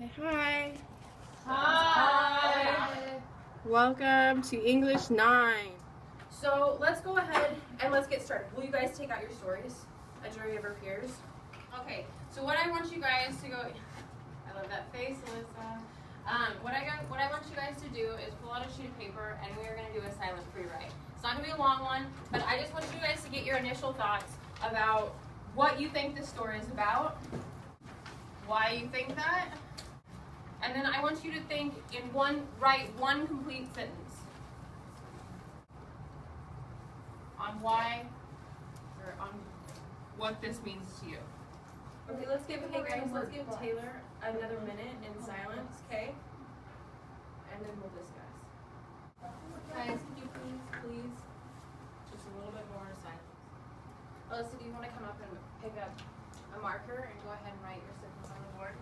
Say hi. Hi. Welcome to English 9. So let's go ahead and let's get started. Will you guys take out your stories? A jury of our peers. Okay, so what I want you guys to go, I love that face, Alyssa. What I want you guys to do is pull out a sheet of paper and we are going to do a silent free write. It's not going to be a long one, but I just want you guys to get your initial thoughts about what you think this story is about, why you think that, and then I want you to think write one complete sentence on why, or on what this means to you. Okay, let's give Taylor another minute in silence, okay? And then we'll discuss. Guys, could you please, just a little bit more silence. Alyssa, do you want to come up and pick up a marker and go ahead and write your sentence on the board?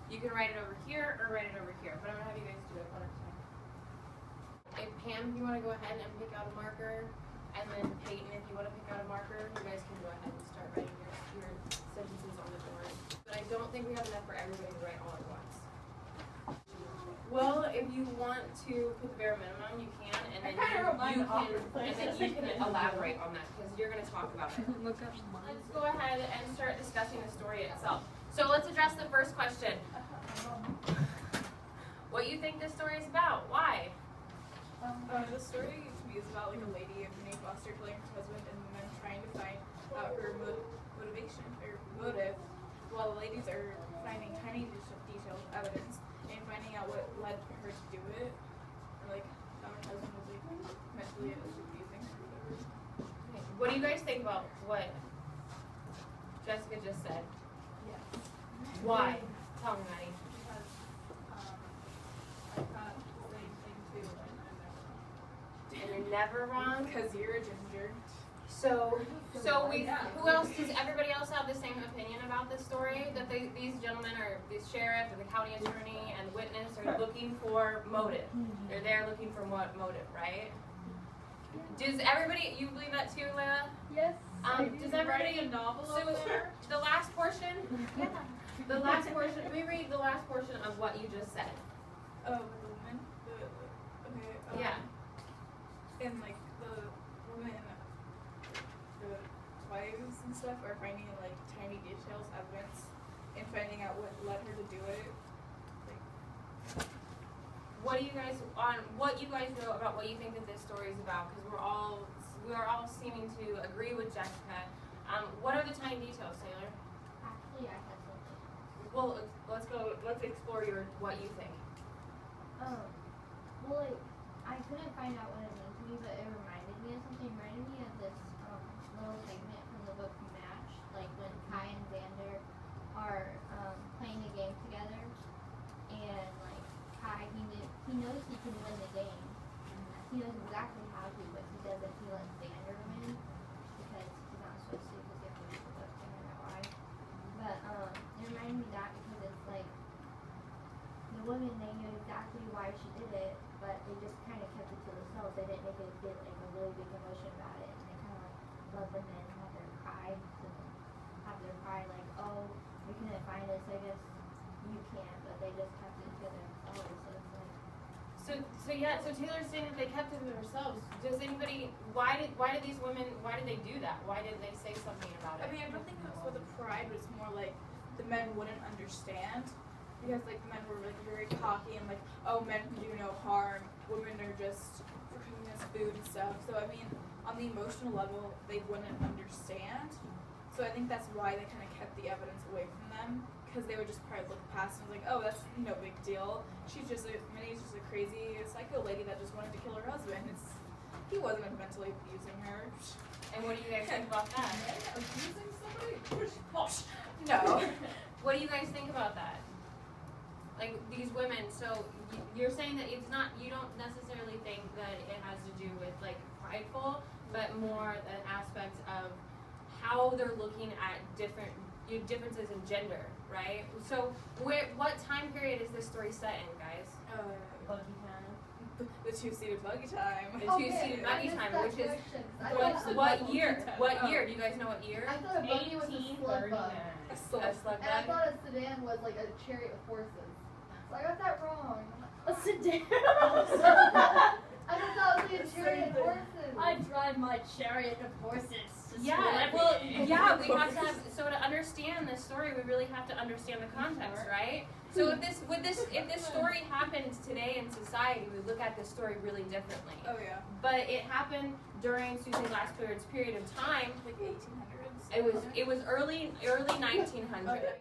You can write it over here or write it over here, but I'm going to have you guys do it one at a time. If Pam, you want to go ahead and pick out a marker, and then Peyton, if you want to pick out a marker, you guys can go ahead and start writing your sentences on the board. But I don't think we have enough for everybody to write all at once. Well, if you want to put the bare minimum, you can, and then you can elaborate on that because you're going to talk about it. Let's go ahead and start discussing the story itself. So let's address the first question. What do you think this story is about? Why? The story to me is about like a lady in New Foster killing her husband and then trying to find out her motivation or motive, while the ladies are finding tiny detailed evidence and finding out what led her to do it, or like how her husband was like mentally abusing her or whatever. What do you guys think about what Jessica just said? Yeah. Why? Tell me, Maddie. Because I thought the same thing too, and I'm never wrong. And you're never wrong. Because you're a ginger. So who else, does everybody else have the same opinion about this story? That these gentlemen are, the sheriff and the county attorney and the witness are looking for motive. They're there looking for motive, right? Does everybody, you believe that too, Leah? Yes. Does everybody, a novel so the last portion, let me read the last portion of what you just said. Oh, with the woman? Okay. Yeah. And like the women, the wives and stuff are finding like tiny details, evidence, and finding out what led her to do it. Like, What do you guys know about what you think that this story is about? Because we are all seeming to agree with Jessica. What are the tiny details, Taylor? Actually, I had something. Well, let's explore what you think. Well, like, I couldn't find out what it meant to me, but it reminded me of something. It reminded me of this little segment from the book Match, like when Kai and Xander are playing a game together, and like Kai, he knows he can win the game. He knows exactly how to, but he doesn't. He lets Xander win because he's not supposed to, because he has to read the book and find out why. But it reminded me of that because it's like the women, they knew exactly why she did it, but they just kind of kept it to themselves. They didn't make it get like a really big emotion about it, and they kind of like let the men have their cry, like, oh, we couldn't find this, I guess you can't, but they just kept it to themselves. So it's like. So Taylor's saying that they kept it to themselves. Does anybody? Why did these women? Why did they do that? Why did they say something about it? I mean, I don't think it was with the pride, but it's more like the men wouldn't understand. Because like the men were like very cocky and like, oh, men can do no harm, women are just for cooking us food and stuff. So I mean, on the emotional level, they wouldn't understand. So I think that's why they kind of kept the evidence away from them, because they would just probably look past and was like, oh, that's no big deal. Minnie's just a crazy psycho lady that just wanted to kill her husband. He wasn't mentally abusing her. And what do you guys think about that? Abusing somebody? No. What do you guys think about that? Like these women, so you're saying that it's not, you don't necessarily think that it has to do with like prideful, but more an aspect of how they're looking at differences in gender, right? So what time period is this story set in, guys? Buggy time. The two-seated buggy time. The two-seated buggy time, which is what year? What year? Do you guys know what year? I thought a buggy was a slug bug. A slug A slug And I bug? thought a sedan was like a chariot with horses. dare. I thought it was a chariot of horses. I drive my chariot of horses. To Yeah, school well, every day. yeah, we have to have, so to understand this story, we really have to understand the context, right? So if this story happened today in society, we look at this story really differently. Oh yeah. But it happened during Susan Glassford's period of time. Like 1800s. It was early 1900s. Okay.